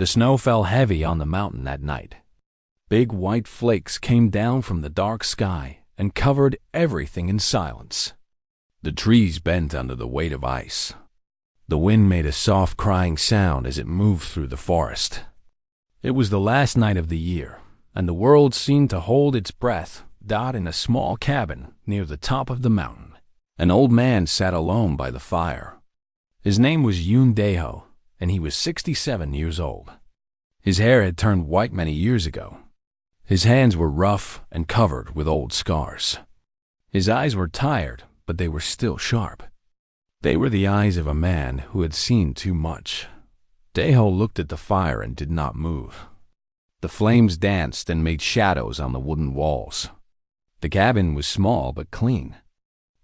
The snow fell heavy on the mountain that night. Big white flakes came down from the dark sky and covered everything in silence. The trees bent under the weight of ice. The wind made a soft crying sound as it moved through the forest. It was the last night of the year, and the world seemed to hold its breath. Dot in a small cabin near the top of the mountain. An old man sat alone by the fire. His name was Yoon Daeho, and he was 67 years old. His hair had turned white many years ago. His hands were rough and covered with old scars. His eyes were tired, but they were still sharp. They were the eyes of a man who had seen too much. Daeho looked at the fire and did not move. The flames danced and made shadows on the wooden walls. The cabin was small but clean.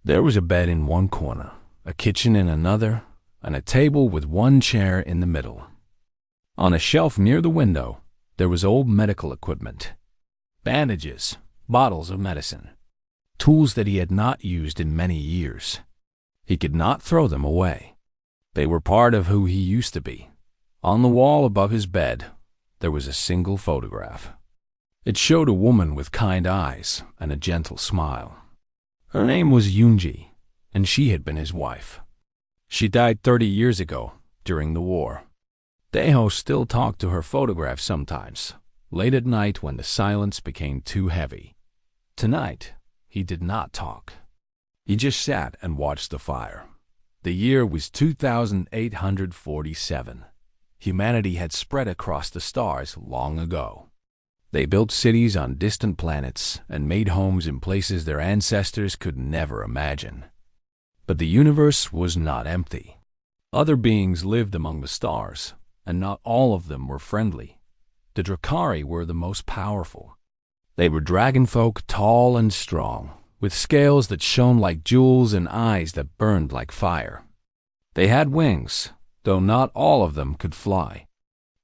There was a bed in one corner, a kitchen in another, and a table with one chair in the middle. On a shelf near the window, there was old medical equipment. Bandages, bottles of medicine, tools that he had not used in many years. He could not throw them away. They were part of who he used to be. On the wall above his bed, there was a single photograph. It showed a woman with kind eyes and a gentle smile. Her name was Yoonji, and she had been his wife. She died 30 years ago, during the war. Daeho still talked to her photograph sometimes, late at night when the silence became too heavy. Tonight, he did not talk. He just sat and watched the fire. The year was 2847. Humanity had spread across the stars long ago. They built cities on distant planets and made homes in places their ancestors could never imagine. But the universe was not empty. Other beings lived among the stars, and not all of them were friendly. The Drakari were the most powerful. They were dragonfolk, tall and strong, with scales that shone like jewels and eyes that burned like fire. They had wings, though not all of them could fly.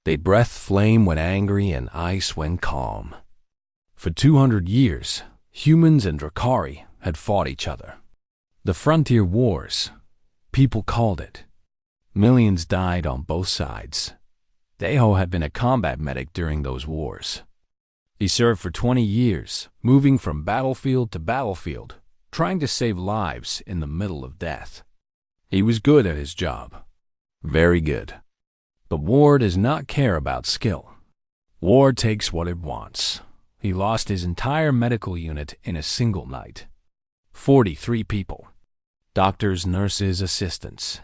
They breathed flame when angry and ice when calm. For 200 years, humans and Drakari had fought each other. The Frontier Wars, people called it. Millions died on both sides. Daeho had been a combat medic during those wars. He served for 20 years, moving from battlefield to battlefield, trying to save lives in the middle of death. He was good at his job. Very good. But war does not care about skill. War takes what it wants. He lost his entire medical unit in a single night. 43 people. Doctors, nurses, assistants.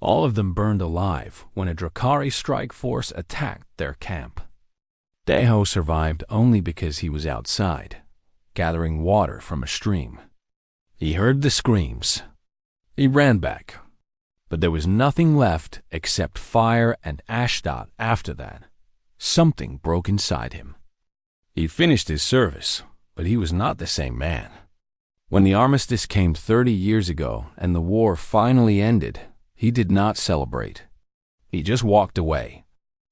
All of them burned alive when a Drakari strike force attacked their camp. Daeho survived only because he was outside, gathering water from a stream. He heard the screams. He ran back. But there was nothing left except fire and ashdot after that. Something broke inside him. He finished his service, but he was not the same man. When the armistice came 30 years ago and the war finally ended, he did not celebrate. He just walked away.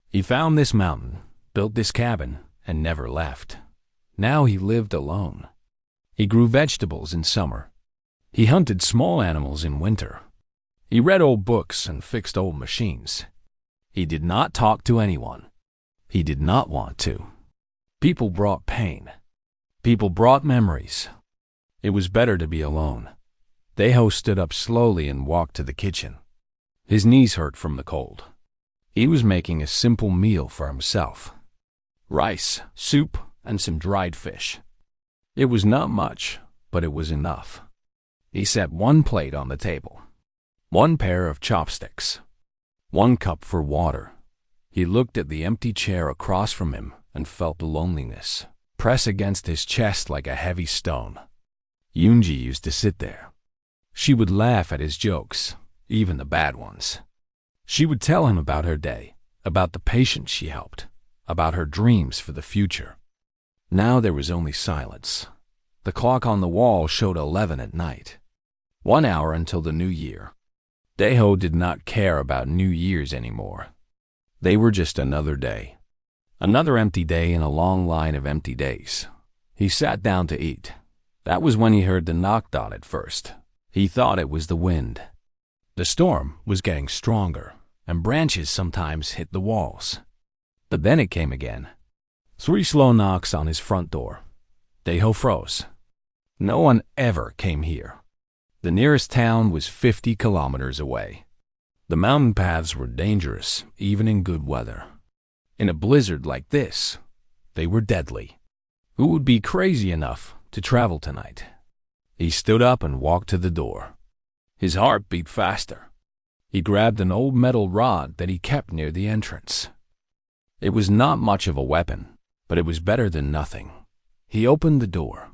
He found this mountain, built this cabin, and never left. Now he lived alone. He grew vegetables in summer. He hunted small animals in winter. He read old books and fixed old machines. He did not talk to anyone. He did not want to. People brought pain. People brought memories. It was better to be alone. Daeho stood up slowly and walked to the kitchen. His knees hurt from the cold. He was making a simple meal for himself. Rice, soup, and some dried fish. It was not much, but it was enough. He set one plate on the table. One pair of chopsticks. One cup for water. He looked at the empty chair across from him and felt loneliness press against his chest like a heavy stone. Yoonji used to sit there. She would laugh at his jokes, even the bad ones. She would tell him about her day, about the patients she helped, about her dreams for the future. Now there was only silence. The clock on the wall showed 11 at night. 1 hour until the new year. Daeho did not care about New Year's anymore. They were just another day. Another empty day in a long line of empty days. He sat down to eat. That was when he heard the knock-dot at first. He thought it was the wind. The storm was getting stronger, and branches sometimes hit the walls. But then it came again. 3 slow knocks on his front door. Daiho froze. No one ever came here. The nearest town was 50 kilometers away. The mountain paths were dangerous, even in good weather. In a blizzard like this, they were deadly. Who would be crazy enough to travel tonight? He stood up and walked to the door. His heart beat faster. He grabbed an old metal rod that he kept near the entrance. It was not much of a weapon, but it was better than nothing. He opened the door.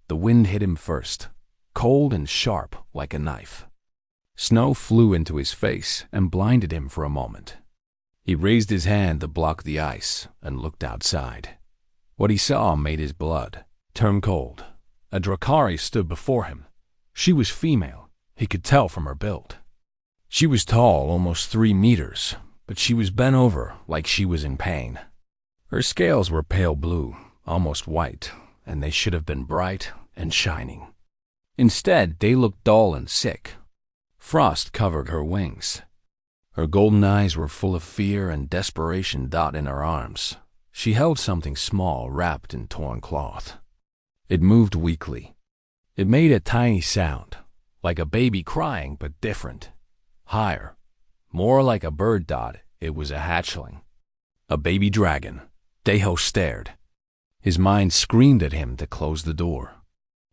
The wind hit him first, cold and sharp like a knife. Snow flew into his face and blinded him for a moment. He raised his hand to block the ice and looked outside. What he saw made his blood turn cold. A Drakari stood before him. She was female, he could tell from her build. She was tall, almost 3 meters, but she was bent over like she was in pain. Her scales were pale blue, almost white, and they should have been bright and shining. Instead, they looked dull and sick. Frost covered her wings. Her golden eyes were full of fear and desperation. In her arms, she held something small wrapped in torn cloth. It moved weakly. It made a tiny sound, like a baby crying, but different. Higher, more like a bird. It was a hatchling. A baby dragon. Daiho stared. His mind screamed at him to close the door.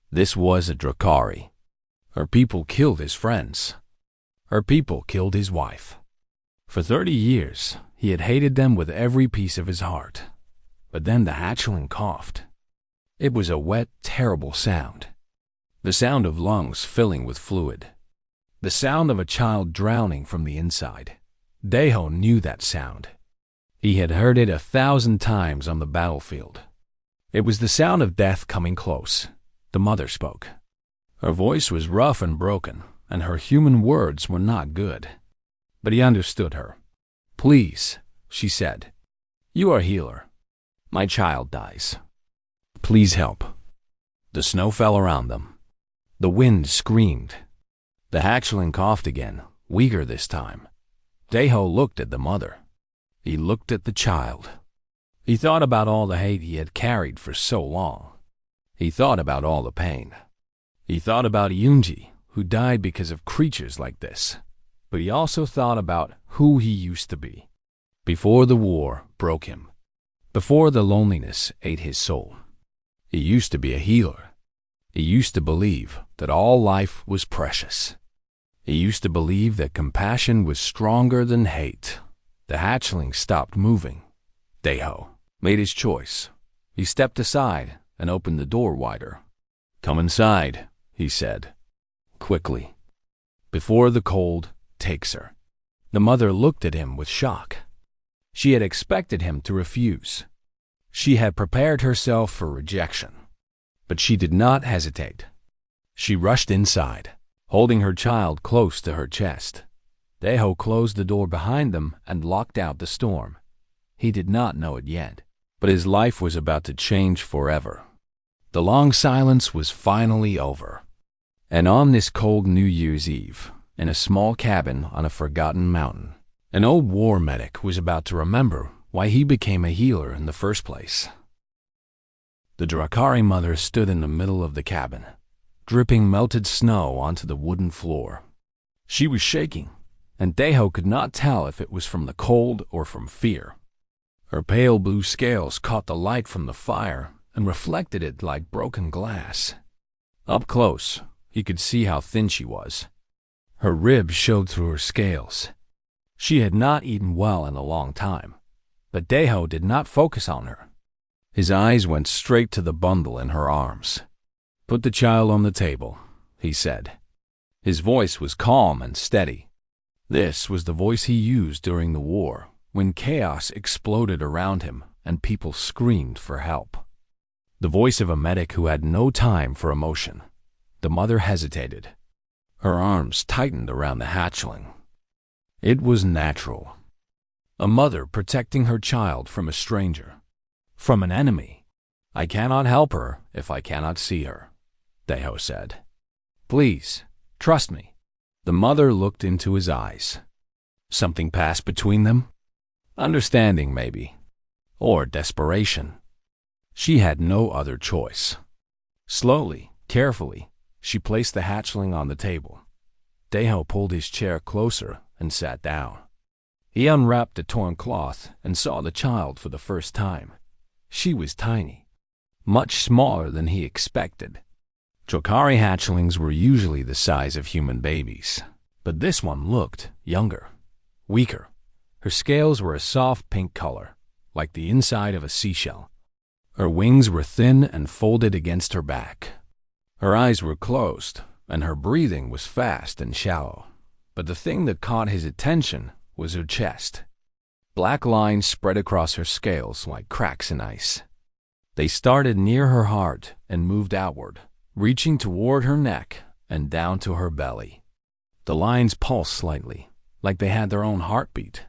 This was a Drakari. Her people killed his friends. Her people killed his wife. For 30 years, he had hated them with every piece of his heart. But then the hatchling coughed. It was a wet, terrible sound. The sound of lungs filling with fluid. The sound of a child drowning from the inside. Daiho knew that sound. He had heard it 1,000 times on the battlefield. It was the sound of death coming close. The mother spoke. Her voice was rough and broken, and her human words were not good. But he understood her. "Please," she said. "You are a healer. My child dies. Please help." The snow fell around them. The wind screamed. The hatchling coughed again, weaker this time. Daiho looked at the mother. He looked at the child. He thought about all the hate he had carried for so long. He thought about all the pain. He thought about Yunji, who died because of creatures like this. But he also thought about who he used to be. Before the war broke him. Before the loneliness ate his soul. He used to be a healer. He used to believe that all life was precious. He used to believe that compassion was stronger than hate. The hatchling stopped moving. Daiho made his choice. He stepped aside and opened the door wider. "Come inside," he said, quickly, before the cold takes her. The mother looked at him with shock. She had expected him to refuse. She had prepared herself for rejection. But she did not hesitate. She rushed inside, holding her child close to her chest. Daiho closed the door behind them and locked out the storm. He did not know it yet, but his life was about to change forever. The long silence was finally over. And on this cold New Year's Eve, in a small cabin on a forgotten mountain, an old war medic was about to remember why he became a healer in the first place. The Drakari mother stood in the middle of the cabin, dripping melted snow onto the wooden floor. She was shaking, and Daiho could not tell if it was from the cold or from fear. Her pale blue scales caught the light from the fire and reflected it like broken glass. Up close, he could see how thin she was. Her ribs showed through her scales. She had not eaten well in a long time, but Daiho did not focus on her. His eyes went straight to the bundle in her arms. "Put the child on the table," he said. His voice was calm and steady. This was the voice he used during the war, when chaos exploded around him and people screamed for help. The voice of a medic who had no time for emotion. The mother hesitated. Her arms tightened around the hatchling. It was natural. A mother protecting her child from a stranger. From an enemy. "I cannot help her if I cannot see her," Daiho said. "Please, trust me." The mother looked into his eyes. Something passed between them? Understanding, maybe. or desperation. She had no other choice. Slowly, carefully, she placed the hatchling on the table. Deho pulled his chair closer and sat down. He unwrapped the torn cloth and saw the child for the first time. She was tiny, much smaller than he expected. Drakari hatchlings were usually the size of human babies, but this one looked younger, weaker. Her scales were a soft pink color, like the inside of a seashell. Her wings were thin and folded against her back. Her eyes were closed, and her breathing was fast and shallow. But the thing that caught his attention was her chest. Black lines spread across her scales like cracks in ice. They started near her heart and moved outward, reaching toward her neck and down to her belly. The lines pulsed slightly, like they had their own heartbeat.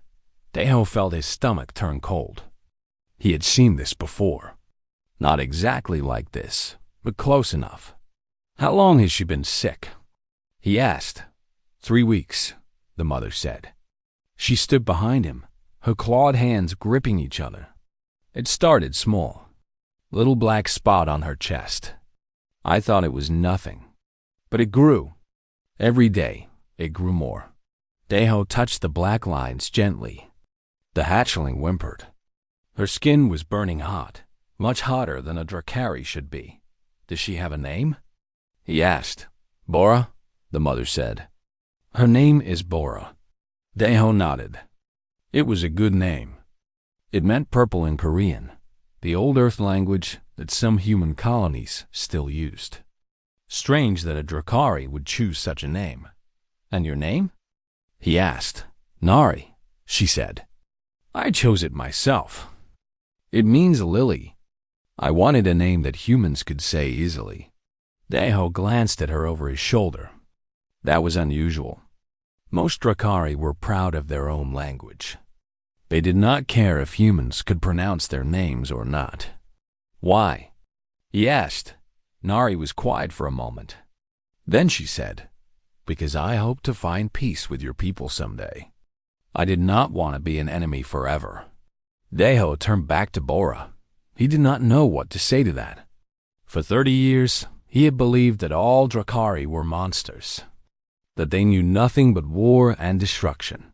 Deho felt his stomach turn cold. He had seen this before. Not exactly like this, but close enough. "How long has she been sick?" he asked. 3 weeks, the mother said. She stood behind him, her clawed hands gripping each other. It started small. Little black spot on her chest. I thought it was nothing. But it grew. Every day, it grew more. Deho touched the black lines gently. The hatchling whimpered. Her skin was burning hot, much hotter than a Drakari should be. "Does she have a name?" he asked. "Bora," the mother said. "Her name is Bora." Deho nodded. It was a good name. It meant purple in Korean, the old Earth language that some human colonies still used. Strange that a Drakari would choose such a name. "And your name?" he asked. "Nari," she said. "I chose it myself. It means lily. I wanted a name that humans could say easily." Deho glanced at her over his shoulder. That was unusual. Most Drakari were proud of their own language. They did not care if humans could pronounce their names or not. "Why?" he asked. Nari was quiet for a moment. Then she said, "Because I hope to find peace with your people someday. I did not want to be an enemy forever." Deho turned back to Bora. He did not know what to say to that. For 30 years, he had believed that all Drakari were monsters, that they knew nothing but war and destruction.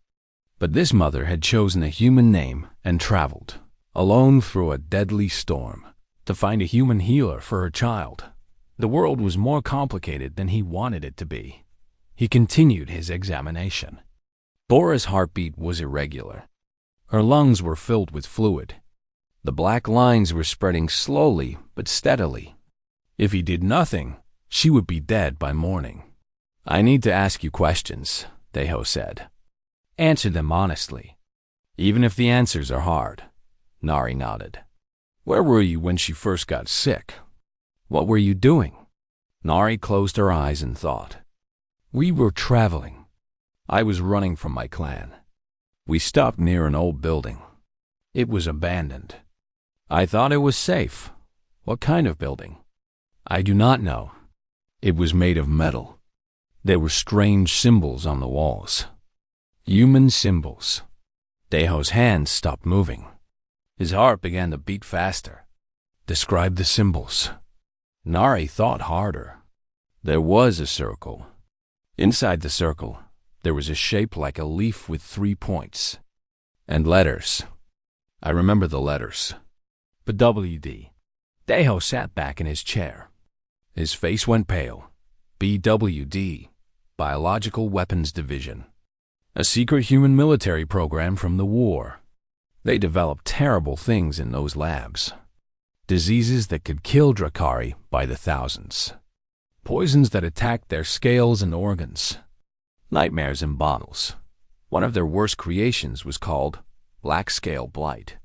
But this mother had chosen a human name and traveled, alone through a deadly storm, to find a human healer for her child. The world was more complicated than he wanted it to be. He continued his examination. Bora's heartbeat was irregular. Her lungs were filled with fluid. The black lines were spreading slowly but steadily. If he did nothing, she would be dead by morning. "I need to ask you questions," Deho said. "Answer them honestly, even if the answers are hard." Nari nodded. "Where were you when she first got sick? What were you doing?" Nari closed her eyes and thought. "We were traveling. I was running from my clan. We stopped near an old building. It was abandoned. I thought it was safe." "What kind of building?" "I do not know. It was made of metal. There were strange symbols on the walls. Human symbols." Deho's hands stopped moving. His heart began to beat faster. "Describe the symbols." Nari thought harder. There was a circle. Inside the circle, there was a shape like a leaf with 3 points. And letters. I remember the letters. But WD. Deho sat back in his chair. His face went pale. BWD, Biological Weapons Division. A secret human military program from the war. They developed terrible things in those labs. Diseases that could kill Drakari by the thousands. Poisons that attacked their scales and organs. Nightmares in bottles. One of their worst creations was called Black Scale Blight.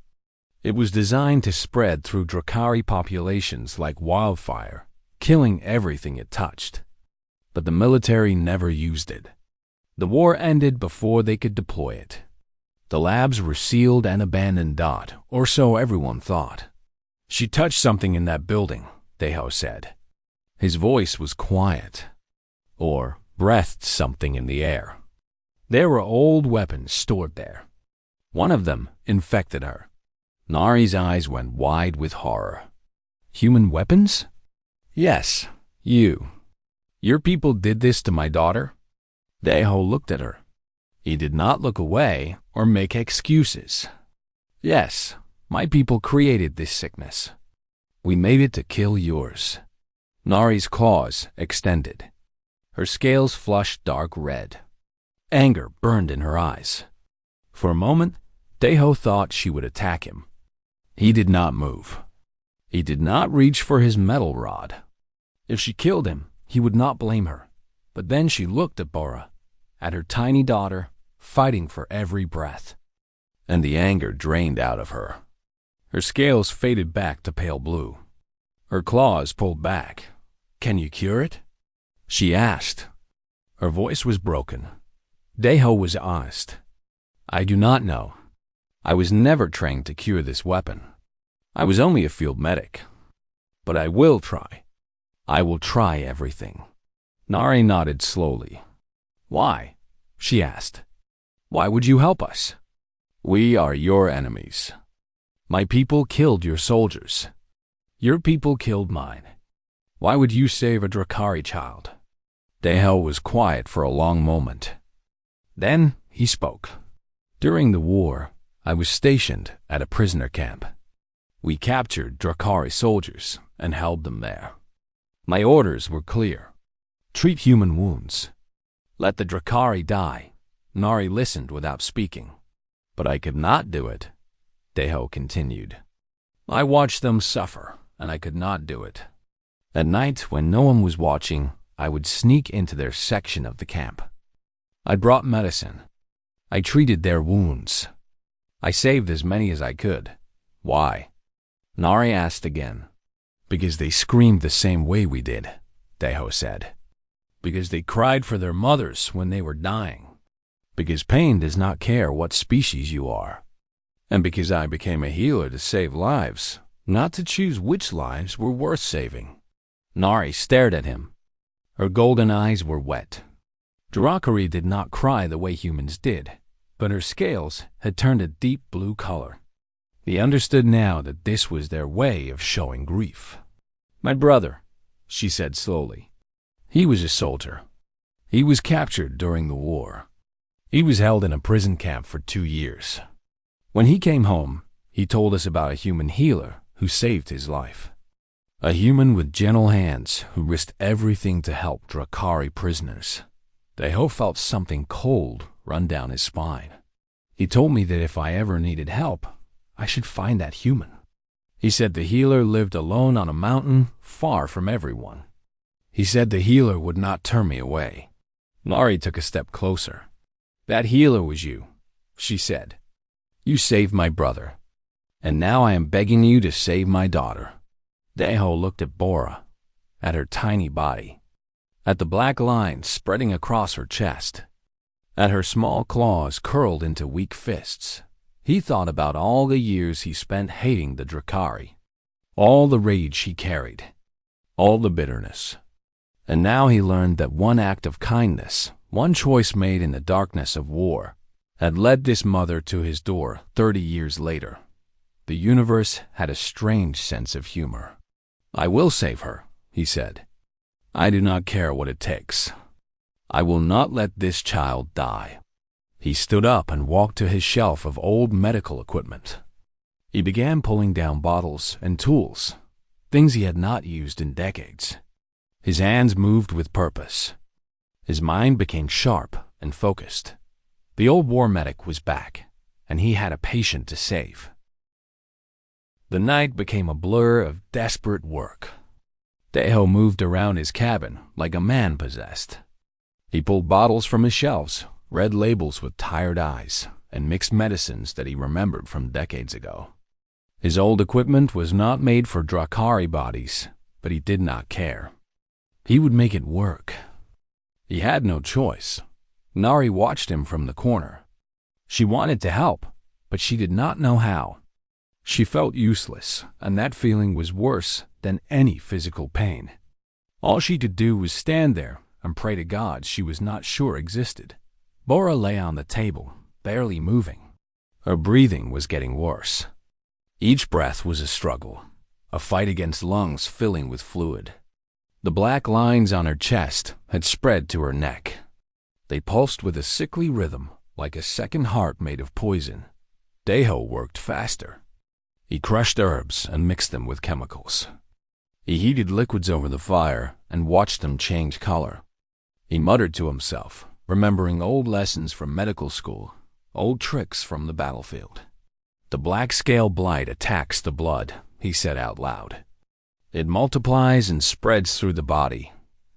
It was designed to spread through Drakari populations like wildfire, killing everything it touched. But the military never used it. The war ended before they could deploy it. The labs were sealed and abandoned. Or so everyone thought. "She touched something in that building," Deho said. His voice was quiet. Or breathed something in the air. There were old weapons stored there. One of them infected her. Nari's eyes went wide with horror. Human weapons? Yes, you. Your people did this to my daughter? Deho looked at her. He did not look away or make excuses. Yes, my people created this sickness. We made it to kill yours. Nari's claws extended. Her scales flushed dark red. Anger burned in her eyes. For a moment, Deho thought she would attack him. He did not move. He did not reach for his metal rod. If she killed him, he would not blame her. But then she looked at Bora, at her tiny daughter, fighting for every breath. And the anger drained out of her. Her scales faded back to pale blue. Her claws pulled back. "Can you cure it?" she asked. Her voice was broken. Deho was honest. "I do not know. I was never trained to cure this weapon. I was only a field medic. But I will try. I will try everything." Nari nodded slowly. "Why?" she asked. "Why would you help us?" "We are your enemies. My people killed your soldiers. Your people killed mine. Why would you save a Drakari child?" Deho was quiet for a long moment. Then he spoke. "During the war, I was stationed at a prisoner camp. We captured Drakari soldiers and held them there. My orders were clear. Treat human wounds. Let the Drakari die." Nari listened without speaking. "But I could not do it," Deho continued. "I watched them suffer, and I could not do it. At night, when no one was watching, I would sneak into their section of the camp. I brought medicine. I treated their wounds. I saved as many as I could. Why?" Nari asked again. "Because they screamed the same way we did," Deho said. "Because they cried for their mothers when they were dying. Because pain does not care what species you are. And because I became a healer to save lives, not to choose which lives were worth saving." Nari stared at him. Her golden eyes were wet. Drakari did not cry the way humans did, but her scales had turned a deep blue color. He understood now that this was their way of showing grief. "My brother," she said slowly. "He was a soldier. He was captured during the war. He was held in a prison camp for 2 years. When he came home, he told us about a human healer who saved his life. A human with gentle hands who risked everything to help Drakari prisoners." Deho felt something cold run down his spine. "He told me that if I ever needed help, I should find that human. He said the healer lived alone on a mountain far from everyone. He said the healer would not turn me away." Nari took a step closer. "That healer was you," she said. "You saved my brother. And now I am begging you to save my daughter." Deho looked at Bora, at her tiny body, at the black lines spreading across her chest, at her small claws curled into weak fists. He thought about all the years he spent hating the Drakari, all the rage he carried, all the bitterness. And now he learned that one act of kindness, one choice made in the darkness of war, had led this mother to his door 30 years later. The universe had a strange sense of humor. "I will save her," he said. "I do not care what it takes. I will not let this child die." He stood up and walked to his shelf of old medical equipment. He began pulling down bottles and tools, things he had not used in decades. His hands moved with purpose. His mind became sharp and focused. The old war medic was back, and he had a patient to save. The night became a blur of desperate work. Deho moved around his cabin like a man possessed. He pulled bottles from his shelves, read labels with tired eyes, and mixed medicines that he remembered from decades ago. His old equipment was not made for Drakari bodies, but he did not care. He would make it work. He had no choice. Nari watched him from the corner. She wanted to help, but she did not know how. She felt useless, and that feeling was worse than any physical pain. All she could do was stand there and pray to God she was not sure existed. Bora lay on the table, barely moving. Her breathing was getting worse. Each breath was a struggle, a fight against lungs filling with fluid. The black lines on her chest had spread to her neck. They pulsed with a sickly rhythm, like a second heart made of poison. Deho worked faster. He crushed herbs and mixed them with chemicals. He heated liquids over the fire and watched them change color. He muttered to himself, remembering old lessons from medical school, old tricks from the battlefield. The black scale blight attacks the blood, he said out loud. It multiplies and spreads through the body,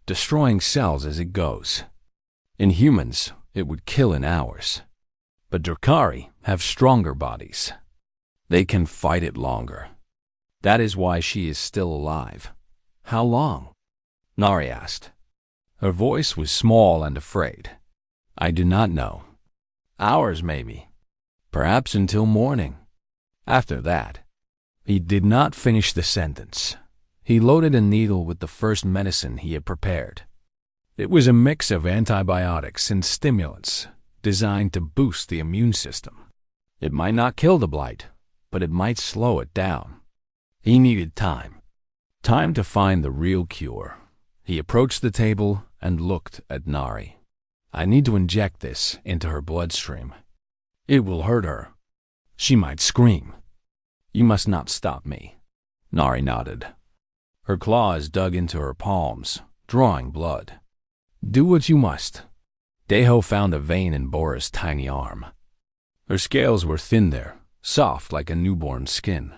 destroying cells as it goes. In humans, it would kill in hours. But Drakari have stronger bodies. They can fight it longer. That is why she is still alive. How long? Nari asked. Her voice was small and afraid. I do not know. Hours, maybe. Perhaps until morning. After that. He did not finish the sentence. He loaded a needle with the first medicine he had prepared. It was a mix of antibiotics and stimulants designed to boost the immune system. It might not kill the blight, but it might slow it down. He needed time. Time to find the real cure. He approached the table and looked at Nari. I need to inject this into her bloodstream. It will hurt her. She might scream. You must not stop me. Nari nodded. Her claws dug into her palms, drawing blood. Do what you must. Deho found a vein in Bora's tiny arm. Her scales were thin there, soft like a newborn's skin.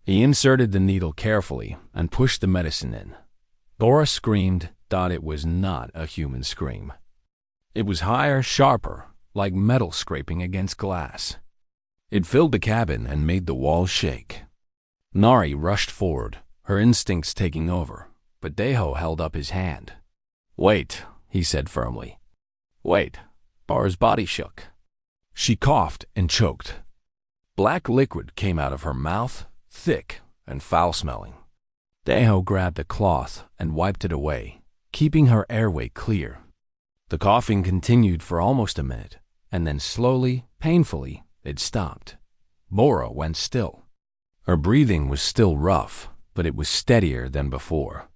He inserted the needle carefully and pushed the medicine in. Bora screamed, thought it was not a human scream. It was higher, sharper, like metal scraping against glass. It filled the cabin and made the walls shake. Nari rushed forward, her instincts taking over, but Deho held up his hand. Wait, he said firmly. Wait. Bora's body shook. She coughed and choked. Black liquid came out of her mouth, thick and foul-smelling. Deho grabbed a cloth and wiped it away, keeping her airway clear. The coughing continued for almost a minute, and then slowly, painfully, it stopped. Bora went still. Her breathing was still rough, but it was steadier than before.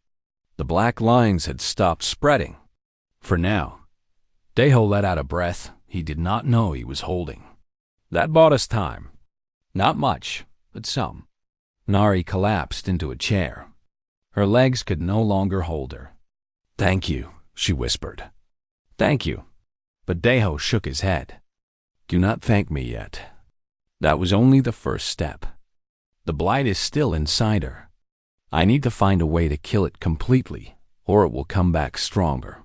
The black lines had stopped spreading. For now. Deho let out a breath he did not know he was holding. That bought us time. Not much, but some. Nari collapsed into a chair. Her legs could no longer hold her. Thank you, she whispered. Thank you. But Deho shook his head. Do not thank me yet. That was only the first step. The blight is still inside her. I need to find a way to kill it completely, or it will come back stronger.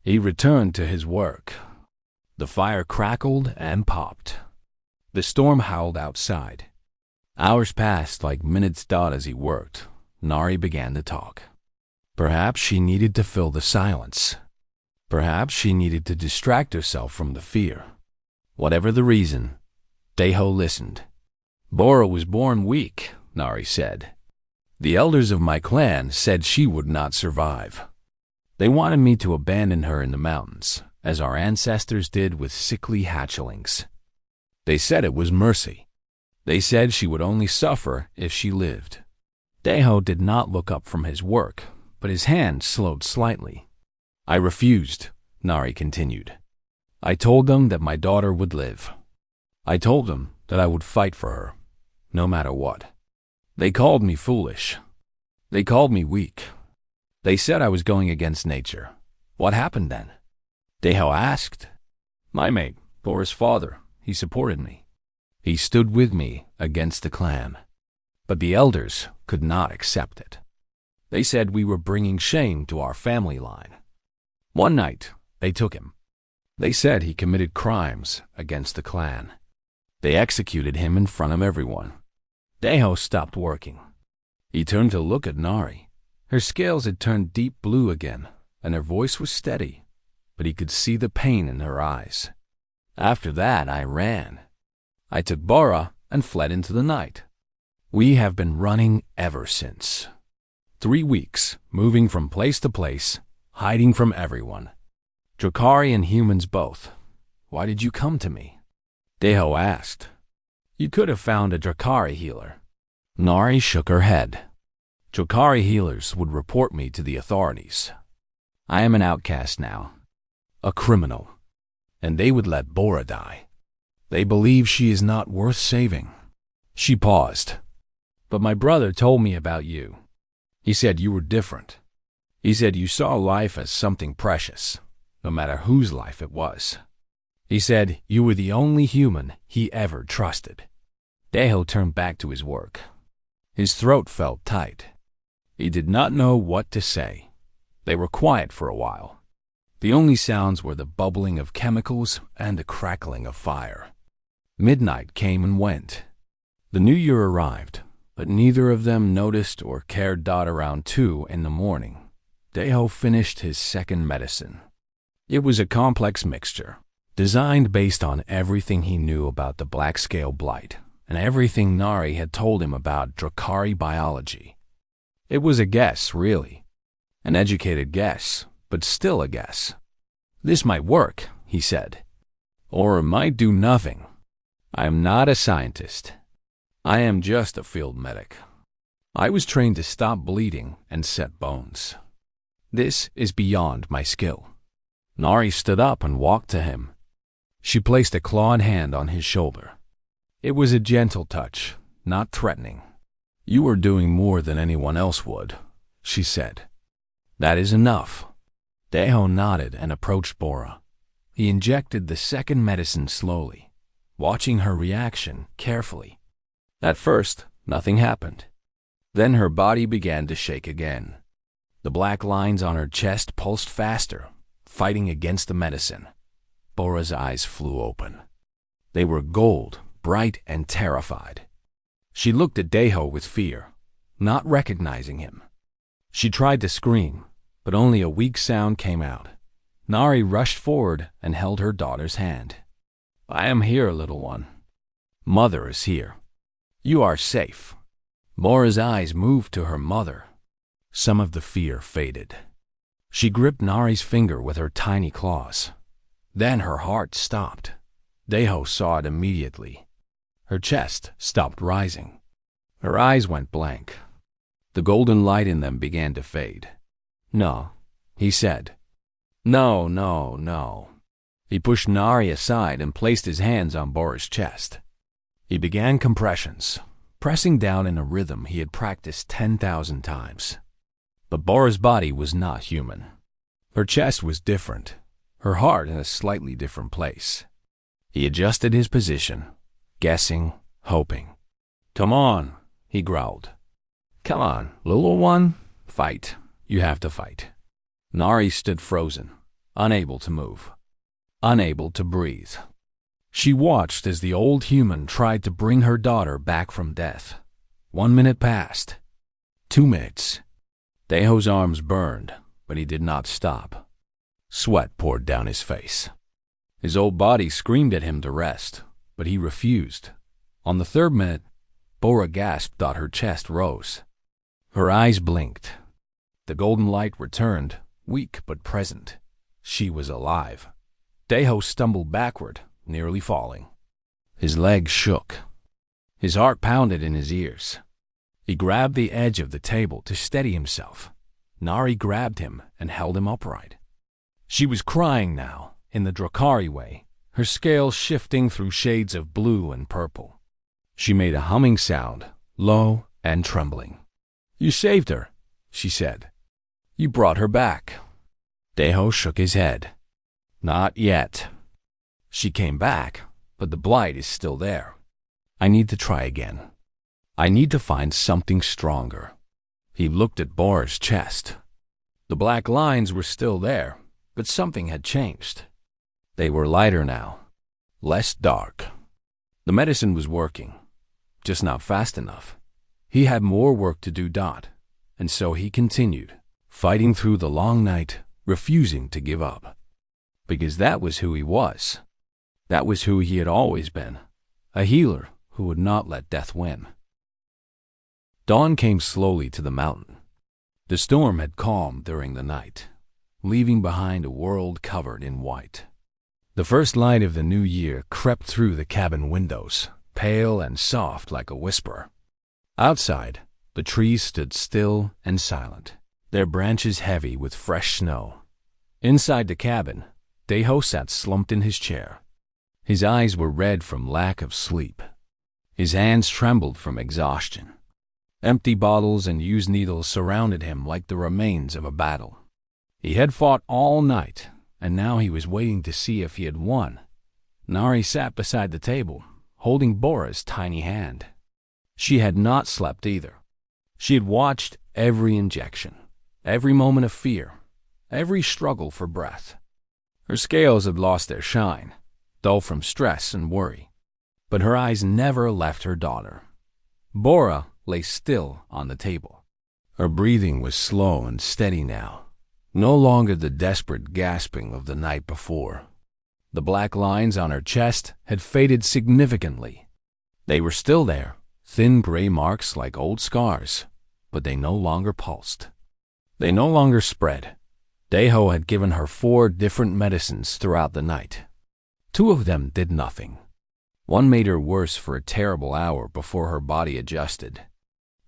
He returned to his work. The fire crackled and popped. The storm howled outside. Hours passed like minutes dot as he worked. Nari began to talk. Perhaps she needed to fill the silence. Perhaps she needed to distract herself from the fear. Whatever the reason, Deho listened. Bora was born weak, Nari said. The elders of my clan said she would not survive. They wanted me to abandon her in the mountains, as our ancestors did with sickly hatchlings. They said it was mercy. They said she would only suffer if she lived. Deho did not look up from his work, but his hand slowed slightly. I refused, Nari continued. I told them that my daughter would live. I told them that I would fight for her, no matter what. They called me foolish. They called me weak. They said I was going against nature. What happened then? Deho asked. My mate, Bora's father, he supported me. He stood with me against the clan. But the elders could not accept it. They said we were bringing shame to our family line. One night, they took him. They said he committed crimes against the clan. They executed him in front of everyone. Deho stopped working. He turned to look at Nari. Her scales had turned deep blue again, and her voice was steady, but he could see the pain in her eyes. After that, I ran. I took Bora and fled into the night. We have been running ever since. 3 weeks, moving from place to place, hiding from everyone. Drakari and humans both. Why did you come to me? Deho asked. You could have found a Drakari healer. Nari shook her head. Drakari healers would report me to the authorities. I am an outcast now, a criminal, and they would let Bora die. They believe she is not worth saving. She paused. But my brother told me about you. He said you were different. He said you saw life as something precious, no matter whose life it was. He said you were the only human he ever trusted. Deho turned back to his work. His throat felt tight. He did not know what to say. They were quiet for a while. The only sounds were the bubbling of chemicals and the crackling of fire. Midnight came and went. The new year arrived, but neither of them noticed or cared. Around 2 in the morning, Deho finished his second medicine. It was a complex mixture, designed based on everything he knew about the black-scale blight and everything Nari had told him about Drakari biology. It was a guess, really. An educated guess, but still a guess. This might work, he said. Or it might do nothing. I am not a scientist. I am just a field medic. I was trained to stop bleeding and set bones. This is beyond my skill. Nari stood up and walked to him. She placed a clawed hand on his shoulder. It was a gentle touch, not threatening. You are doing more than anyone else would, she said. That is enough. Deho nodded and approached Bora. He injected the second medicine slowly, watching her reaction carefully. At first, nothing happened. Then her body began to shake again. The black lines on her chest pulsed faster, fighting against the medicine. Bora's eyes flew open. They were gold, bright and terrified. She looked at Deho with fear, not recognizing him. She tried to scream, but only a weak sound came out. Nari rushed forward and held her daughter's hand. I am here, little one. Mother is here. You are safe. Bora's eyes moved to her mother. Some of the fear faded. She gripped Nari's finger with her tiny claws. Then her heart stopped. Deho saw it immediately. Her chest stopped rising. Her eyes went blank. The golden light in them began to fade. No, he said. No, no, no. He pushed Nari aside and placed his hands on Bora's chest. He began compressions, pressing down in a rhythm he had practiced 10,000 times. But Bora's body was not human. Her chest was different, her heart in a slightly different place. He adjusted his position, guessing, hoping. Come on, he growled. Come on, little one. Fight. You have to fight. Nari stood frozen, unable to move, unable to breathe. She watched as the old human tried to bring her daughter back from death. 1 minute passed. 2 minutes. Deho's arms burned, but he did not stop. Sweat poured down his face. His old body screamed at him to rest, but he refused. On the 3rd minute, Bora gasped. Her chest rose. Her eyes blinked. The golden light returned, weak but present. She was alive. Deho stumbled backward, nearly falling. His legs shook. His heart pounded in his ears. He grabbed the edge of the table to steady himself. Nari grabbed him and held him upright. She was crying now, in the Drakari way, her scales shifting through shades of blue and purple. She made a humming sound, low and trembling. You saved her, she said. You brought her back. Deho shook his head. Not yet. She came back, but the blight is still there. I need to try again. I need to find something stronger. He looked at Bora's chest. The black lines were still there, but something had changed. They were lighter now, less dark. The medicine was working, just not fast enough. He had more work to do, and so he continued, fighting through the long night, refusing to give up. Because that was who he was. That was who he had always been, a healer who would not let death win. Dawn came slowly to the mountain. The storm had calmed during the night, leaving behind a world covered in white. The first light of the new year crept through the cabin windows, pale and soft like a whisper. Outside, the trees stood still and silent, their branches heavy with fresh snow. Inside the cabin, Deho sat slumped in his chair. His eyes were red from lack of sleep. His hands trembled from exhaustion. Empty bottles and used needles surrounded him like the remains of a battle. He had fought all night, and now he was waiting to see if he had won. Nari sat beside the table, holding Bora's tiny hand. She had not slept either. She had watched every injection, every moment of fear, every struggle for breath. Her scales had lost their shine, dull from stress and worry, but her eyes never left her daughter. Bora lay still on the table. Her breathing was slow and steady now, no longer the desperate gasping of the night before. The black lines on her chest had faded significantly. They were still there, thin gray marks like old scars, but they no longer pulsed. They no longer spread. Deho had given her 4 different medicines throughout the night. 2 of them did nothing. One made her worse for a terrible hour before her body adjusted.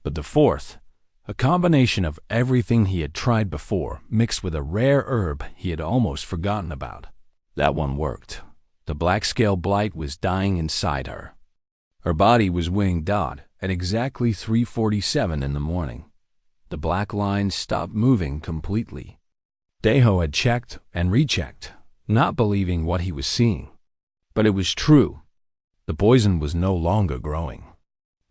But the 4th, a combination of everything he had tried before mixed with a rare herb he had almost forgotten about. That one worked. The black scale blight was dying inside her. Her body was winged out at exactly 3:47 in the morning. The black lines stopped moving completely. Deho had checked and rechecked, not believing what he was seeing. But it was true. The poison was no longer growing.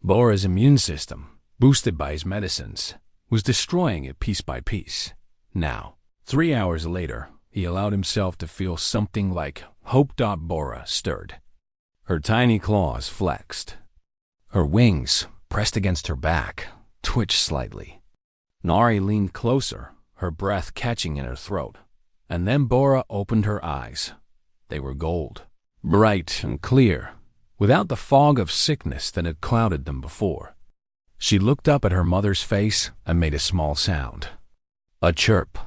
Bora's immune system, boosted by his medicines, was destroying it piece by piece. Now, 3 hours later, he allowed himself to feel something like Hope. Bora stirred. Her tiny claws flexed. Her wings, pressed against her back, twitched slightly. Nari leaned closer, her breath catching in her throat, and then Bora opened her eyes. They were gold, bright and clear, without the fog of sickness that had clouded them before. She looked up at her mother's face and made a small sound. A chirp.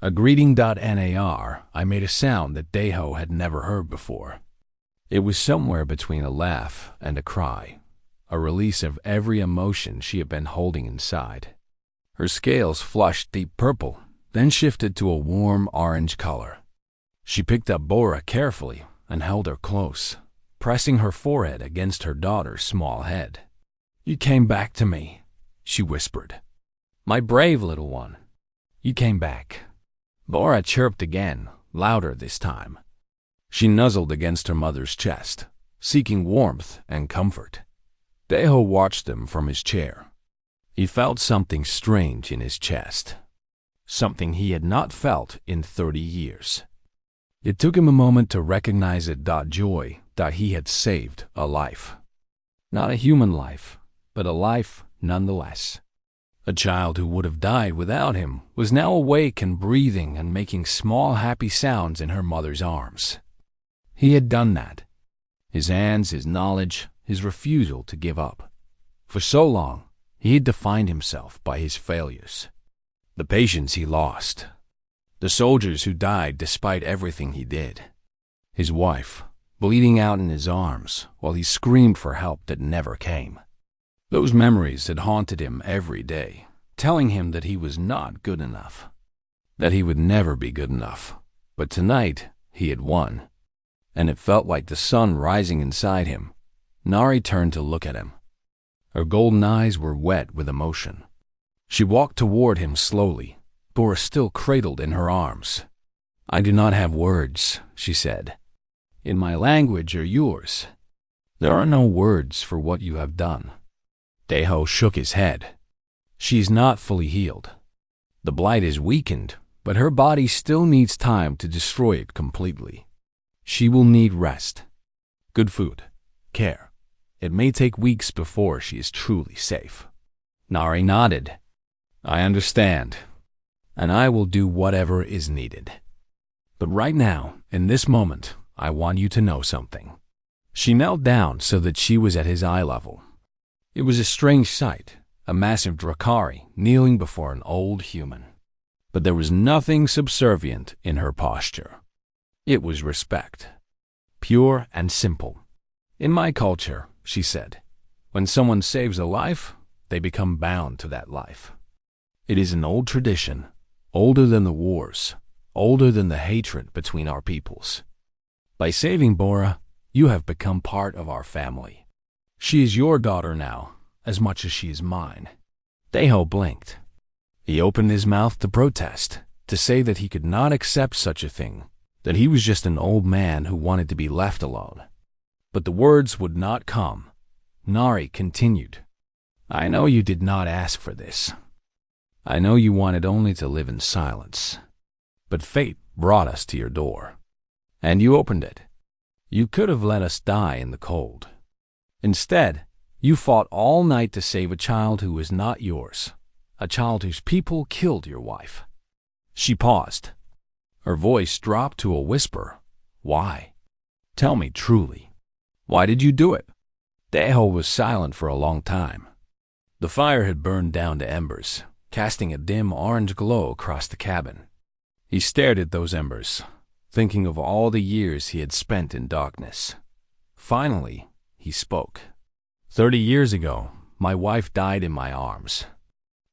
A greeting. Nar, I made a sound that Deho had never heard before. It was somewhere between a laugh and a cry, a release of every emotion she had been holding inside. Her scales flushed deep purple, then shifted to a warm orange color. She picked up Bora carefully and held her close, pressing her forehead against her daughter's small head. "You came back to me," she whispered. "My brave little one. You came back." Bora chirped again, louder this time. She nuzzled against her mother's chest, seeking warmth and comfort. Deho watched them from his chair. He felt something strange in his chest, something he had not felt in 30 years. It took him a moment to recognize it. Joy that he had saved a life. Not a human life, but a life nonetheless. A child who would have died without him was now awake and breathing and making small happy sounds in her mother's arms. He had done that. His hands, his knowledge, his refusal to give up. For so long, he had defined himself by his failures. The patients he lost. The soldiers who died despite everything he did. His wife, bleeding out in his arms while he screamed for help that never came. Those memories had haunted him every day, telling him that he was not good enough, that he would never be good enough. But tonight, he had won, and it felt like the sun rising inside him. Nari turned to look at him. Her golden eyes were wet with emotion. She walked toward him slowly, Bora still cradled in her arms. "I do not have words," she said. "In my language or yours. There are no words for what you have done." Deho shook his head. "She is not fully healed. The blight is weakened, but her body still needs time to destroy it completely. She will need rest, good food, care. It may take weeks before she is truly safe." Nari nodded. "I understand, and I will do whatever is needed. But right now, in this moment, I want you to know something." She knelt down so that she was at his eye level. It was a strange sight, a massive Drakari kneeling before an old human. But there was nothing subservient in her posture. It was respect, pure and simple. "In my culture," she said, "when someone saves a life, they become bound to that life. It is an old tradition, older than the wars, older than the hatred between our peoples. By saving Bora, you have become part of our family. She is your daughter now, as much as she is mine." Daiho blinked. He opened his mouth to protest, to say that he could not accept such a thing, that he was just an old man who wanted to be left alone. But the words would not come. Nari continued, "I know you did not ask for this. I know you wanted only to live in silence. But fate brought us to your door. And you opened it. You could have let us die in the cold. Instead, you fought all night to save a child who was not yours, a child whose people killed your wife." She paused. Her voice dropped to a whisper. "Why? Tell me truly. Why did you do it?" Daiho was silent for a long time. The fire had burned down to embers, casting a dim orange glow across the cabin. He stared at those embers, thinking of all the years he had spent in darkness. Finally, he spoke. 30 years ago, my wife died in my arms.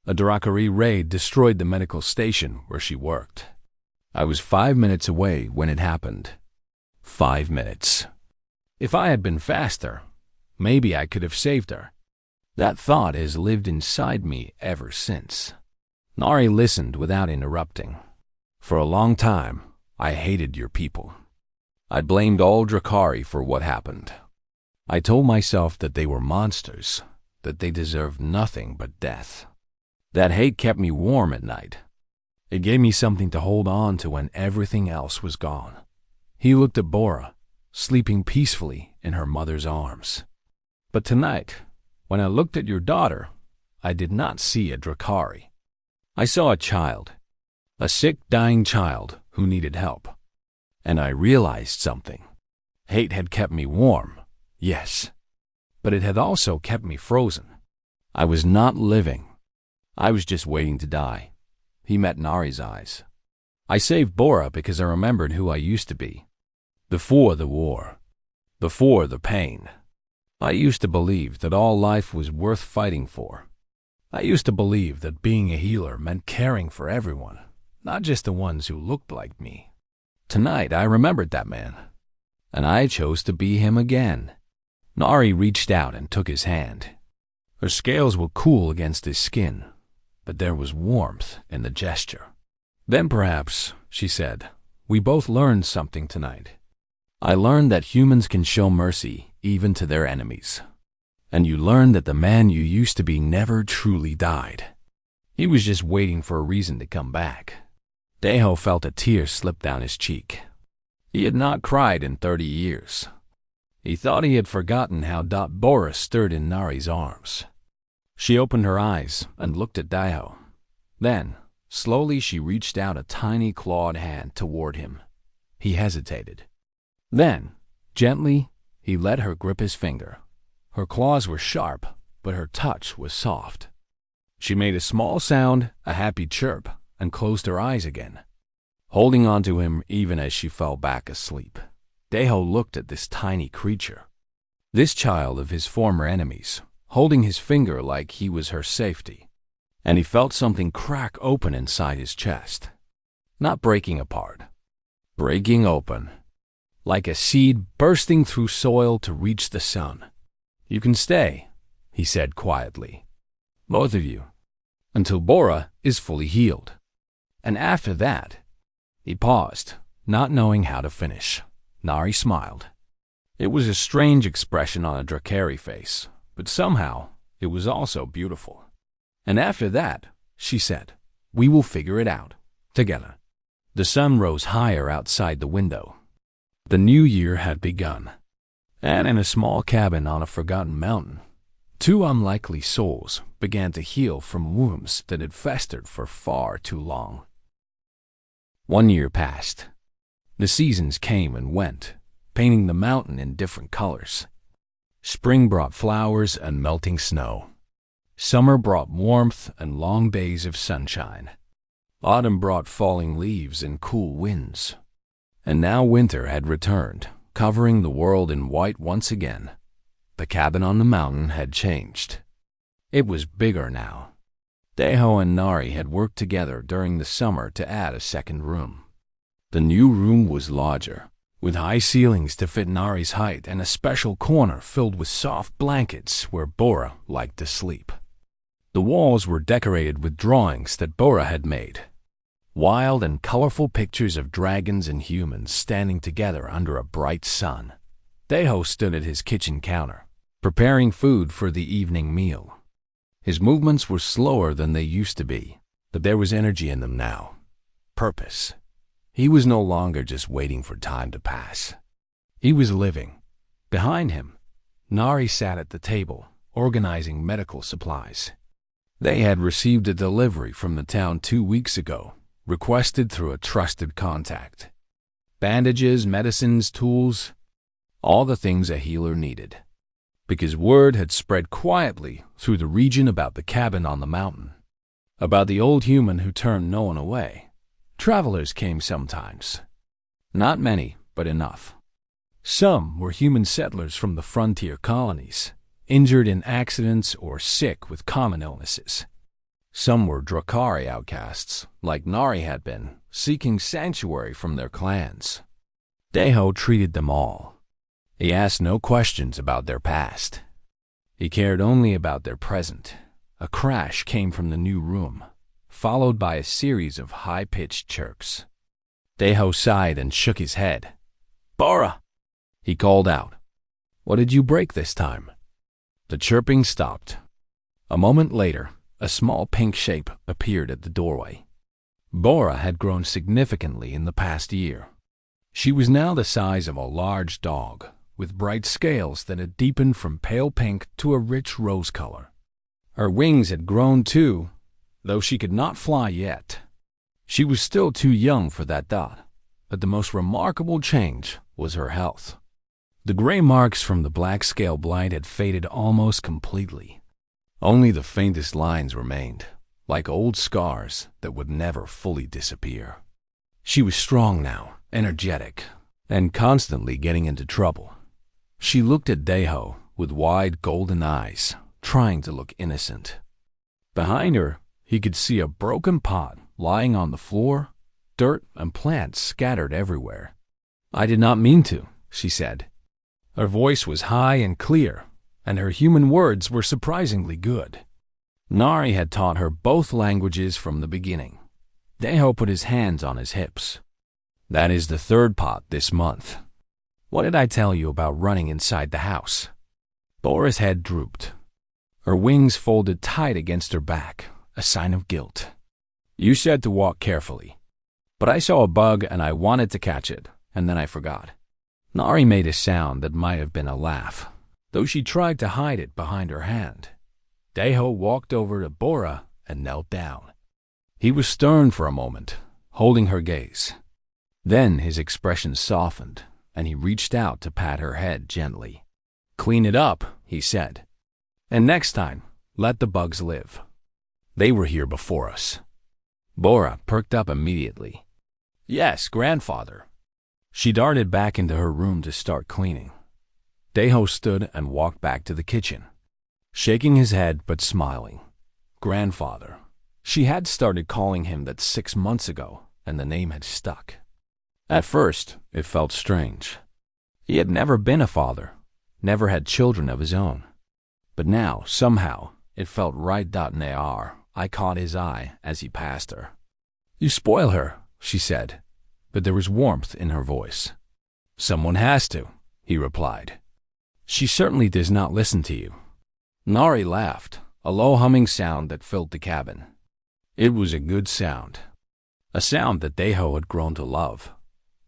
A Drakari raid destroyed the medical station where she worked. I was 5 minutes away when it happened. 5 minutes. If I had been faster, maybe I could have saved her. That thought has lived inside me ever since." Nari listened without interrupting. "For a long time, I hated your people. I blamed all Drakari for what happened. I told myself that they were monsters, that they deserved nothing but death. That hate kept me warm at night. It gave me something to hold on to when everything else was gone." He looked at Bora, sleeping peacefully in her mother's arms. "But tonight, when I looked at your daughter, I did not see a Drakari. I saw a child, a sick, dying child who needed help. And I realized something. Hate had kept me warm, yes, but it had also kept me frozen. I was not living. I was just waiting to die." He met Nari's eyes. "I saved Bora because I remembered who I used to be. Before the war, before the pain. I used to believe that all life was worth fighting for. I used to believe that being a healer meant caring for everyone, not just the ones who looked like me. Tonight I remembered that man, and I chose to be him again." Nari reached out and took his hand. Her scales were cool against his skin, but there was warmth in the gesture. "Then perhaps," she said, "we both learned something tonight. I learned that humans can show mercy even to their enemies. And you learned that the man you used to be never truly died. He was just waiting for a reason to come back." Daiho felt a tear slip down his cheek. He had not cried in 30 years. He thought he had forgotten how Bora stirred in Nari's arms. She opened her eyes and looked at Daiho. Then, slowly she reached out a tiny clawed hand toward him. He hesitated. Then, gently, he let her grip his finger. Her claws were sharp, but her touch was soft. She made a small sound, a happy chirp, and closed her eyes again, holding on to him even as she fell back asleep. Daiho looked at this tiny creature, this child of his former enemies, holding his finger like he was her safety, and he felt something crack open inside his chest. Not breaking apart, breaking open, like a seed bursting through soil to reach the sun. "You can stay," he said quietly. "Both of you, until Bora is fully healed. And after that," he paused, not knowing how to finish. Nari smiled. It was a strange expression on a Drakari face, but somehow it was also beautiful. "And after that," she said, "we will figure it out, together." The sun rose higher outside the window. The new year had begun, and in a small cabin on a forgotten mountain, two unlikely souls began to heal from wounds that had festered for far too long. 1 year passed. The seasons came and went, painting the mountain in different colors. Spring brought flowers and melting snow. Summer brought warmth and long days of sunshine. Autumn brought falling leaves and cool winds. And now winter had returned, covering the world in white once again. The cabin on the mountain had changed. It was bigger now. Deho and Nari had worked together during the summer to add a second room. The new room was larger, with high ceilings to fit Nari's height and a special corner filled with soft blankets where Bora liked to sleep. The walls were decorated with drawings that Bora had made. Wild and colorful pictures of dragons and humans standing together under a bright sun. Deho stood at his kitchen counter, preparing food for the evening meal. His movements were slower than they used to be, but there was energy in them now. Purpose. He was no longer just waiting for time to pass. He was living. Behind him, Nari sat at the table, organizing medical supplies. They had received a delivery from the town 2 weeks ago, requested through a trusted contact. Bandages, medicines, tools, all the things a healer needed. Because word had spread quietly through the region about the cabin on the mountain. About the old human who turned no one away. Travelers came sometimes. Not many, but enough. Some were human settlers from the frontier colonies, injured in accidents or sick with common illnesses. Some were Drakari outcasts, like Nari had been, seeking sanctuary from their clans. Deho treated them all. He asked no questions about their past. He cared only about their present. A crash came from the new room, followed by a series of high-pitched chirps. Deho sighed and shook his head. "Bora!" he called out. "What did you break this time?" The chirping stopped. A moment later, a small pink shape appeared at the doorway. Bora had grown significantly in the past year. She was now the size of a large dog, with bright scales that had deepened from pale pink to a rich rose color. Her wings had grown too, though she could not fly yet. She was still too young for that dot, but the most remarkable change was her health. The gray marks from the black scale blight had faded almost completely. Only the faintest lines remained, like old scars that would never fully disappear. She was strong now, energetic, and constantly getting into trouble. She looked at Deho with wide golden eyes, trying to look innocent. Behind her, he could see a broken pot lying on the floor, dirt and plants scattered everywhere. "I did not mean to," she said. Her voice was high and clear, and her human words were surprisingly good. Nari had taught her both languages from the beginning. Deho put his hands on his hips. "That is the third pot this month. What did I tell you about running inside the house?" Bora's head drooped. Her wings folded tight against her back, a sign of guilt. "You said to walk carefully. But I saw a bug and I wanted to catch it, and then I forgot." Nari made a sound that might have been a laugh, though she tried to hide it behind her hand. Deho walked over to Bora and knelt down. He was stern for a moment, holding her gaze. Then his expression softened, and he reached out to pat her head gently. "Clean it up," he said. "And next time, let the bugs live. They were here before us." Bora perked up immediately. "Yes, grandfather." She darted back into her room to start cleaning. Deho stood and walked back to the kitchen, shaking his head but smiling. Grandfather. She had started calling him that 6 months ago, and the name had stuck. At first, it felt strange. He had never been a father, never had children of his own. But now, somehow, it felt right. I caught his eye as he passed her. "You spoil her," she said, but there was warmth in her voice. "Someone has to," he replied. "She certainly does not listen to you." Nari laughed, a low humming sound that filled the cabin. It was a good sound, a sound that Deho had grown to love.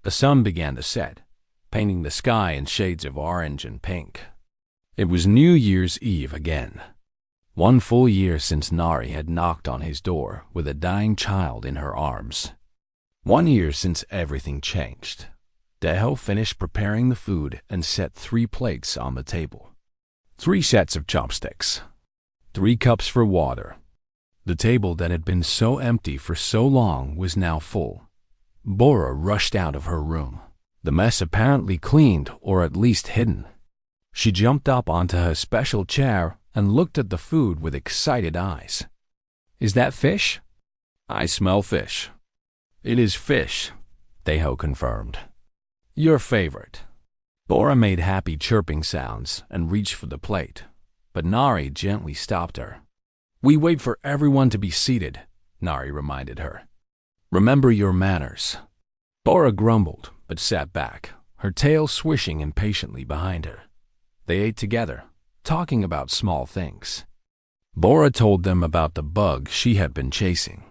The sun began to set, painting the sky in shades of orange and pink. It was New Year's Eve again. 1 full year since Nari had knocked on his door with a dying child in her arms. 1 year since everything changed. Deho finished preparing the food and set 3 plates on the table. 3 sets of chopsticks. 3 cups for water. The table that had been so empty for so long was now full. Bora rushed out of her room, the mess apparently cleaned or at least hidden. She jumped up onto her special chair and looked at the food with excited eyes. "Is that fish?" "I smell fish." "It is fish," Deho confirmed. "Your favorite." Bora made happy chirping sounds and reached for the plate, but Nari gently stopped her. "We wait for everyone to be seated," Nari reminded her. "Remember your manners." Bora grumbled, but sat back, her tail swishing impatiently behind her. They ate together, talking about small things. Bora told them about the bug she had been chasing.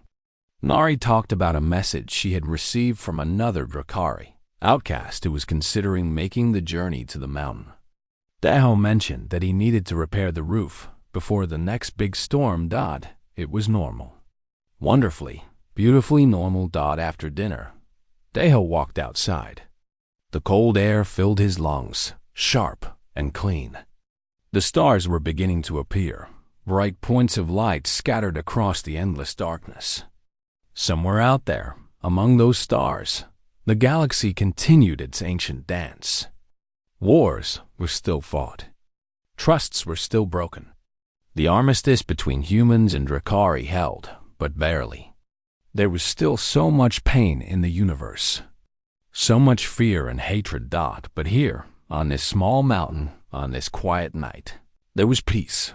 Nari talked about a message she had received from another Drakari outcast who was considering making the journey to the mountain. Deho mentioned that he needed to repair the roof before the next big storm. It was normal. Wonderfully, beautifully normal. After dinner, Deho walked outside. The cold air filled his lungs, sharp and clean. The stars were beginning to appear, bright points of light scattered across the endless darkness. Somewhere out there, among those stars, the galaxy continued its ancient dance. Wars were still fought. Trusts were still broken. The armistice between humans and Drakari held, but barely. There was still so much pain in the universe. So much fear and hatred. But here, on this small mountain, on this quiet night, there was peace.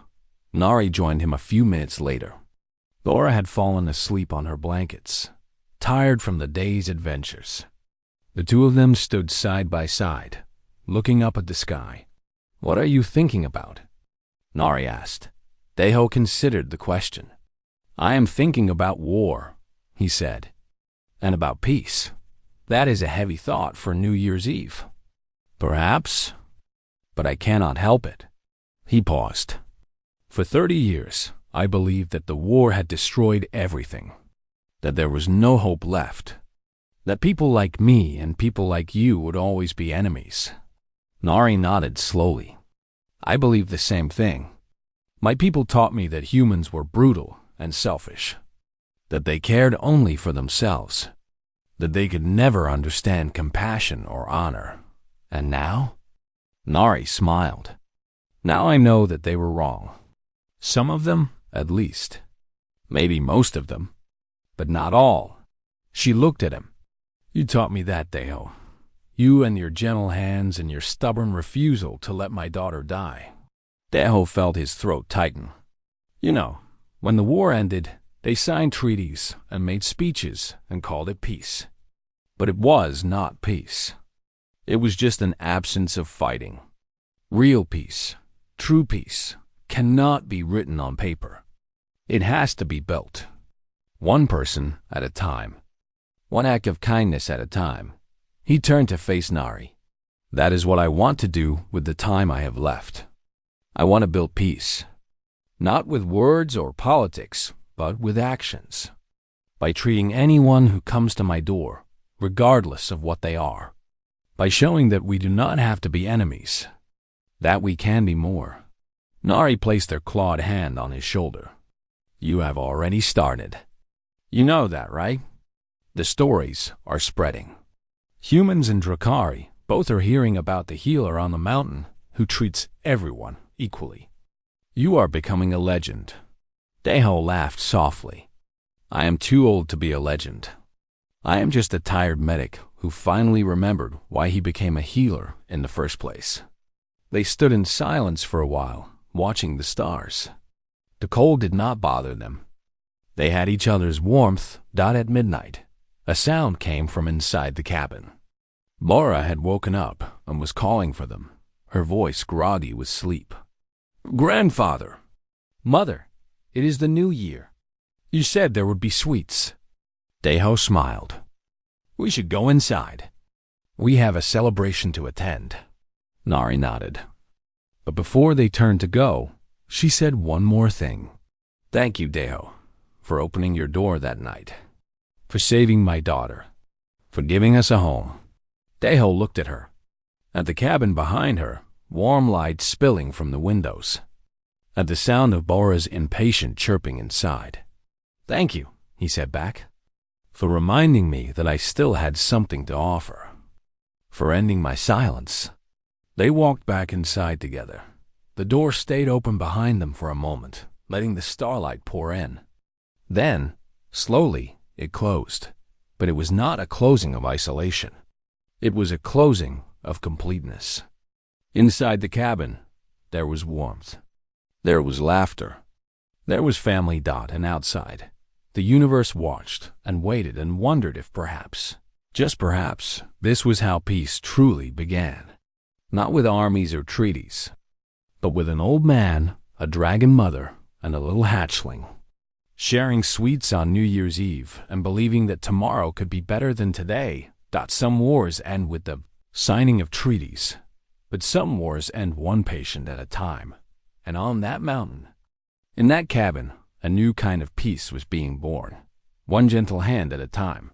Nari joined him a few minutes later. Bora had fallen asleep on her blankets, tired from the day's adventures. The two of them stood side by side, looking up at the sky. "What are you thinking about?" Nari asked. Deho considered the question. "I am thinking about war," he said, "and about peace. That is a heavy thought for New Year's Eve." "Perhaps, but I cannot help it." He paused. "For 30 years, I believed that the war had destroyed everything, that there was no hope left, that people like me and people like you would always be enemies." Nari nodded slowly. "I believe the same thing. My people taught me that humans were brutal and selfish, that they cared only for themselves, that they could never understand compassion or honor. And now?" Nari smiled. "Now I know that they were wrong. Some of them, at least. Maybe most of them, but not all." She looked at him. "You taught me that, Deho. You and your gentle hands and your stubborn refusal to let my daughter die." Deho felt his throat tighten. "You know, when the war ended, they signed treaties and made speeches and called it peace. But it was not peace. It was just an absence of fighting. Real peace, true peace, cannot be written on paper. It has to be built. One person at a time. One act of kindness at a time." He turned to face Nari. "That is what I want to do with the time I have left. I want to build peace. Not with words or politics, but with actions. By treating anyone who comes to my door, regardless of what they are. By showing that we do not have to be enemies. That we can be more." Nari placed her clawed hand on his shoulder. "You have already started. You know that, right? The stories are spreading. Humans and Drakari both are hearing about the healer on the mountain who treats everyone equally. You are becoming a legend." Deho laughed softly. "I am too old to be a legend. I am just a tired medic who finally remembered why he became a healer in the first place." They stood in silence for a while, watching the stars. The cold did not bother them. They had each other's warmth. At midnight, a sound came from inside the cabin. Bora had woken up and was calling for them, her voice groggy with sleep. "Grandfather!" "Mother, it is the new year. You said there would be sweets." Deho smiled. "We should go inside. We have a celebration to attend." Nari nodded. But before they turned to go, she said one more thing. "Thank you, Deho, for opening your door that night, for saving my daughter, for giving us a home." Deho looked at her. At the cabin behind her, warm light spilling from the windows. At the sound of Bora's impatient chirping inside. "Thank you," he said back, "for reminding me that I still had something to offer. For ending my silence." They walked back inside together. The door stayed open behind them for a moment, letting the starlight pour in. Then, slowly, it closed. But it was not a closing of isolation. It was a closing of completeness. Inside the cabin, there was warmth. There was laughter. There was family. And outside, the universe watched and waited and wondered if perhaps, just perhaps, this was how peace truly began. Not with armies or treaties, but with an old man, a dragon mother, and a little hatchling, sharing sweets on New Year's Eve and believing that tomorrow could be better than today. Some wars end with the signing of treaties, but some wars end one patient at a time. And on that mountain, in that cabin, a new kind of peace was being born, one gentle hand at a time.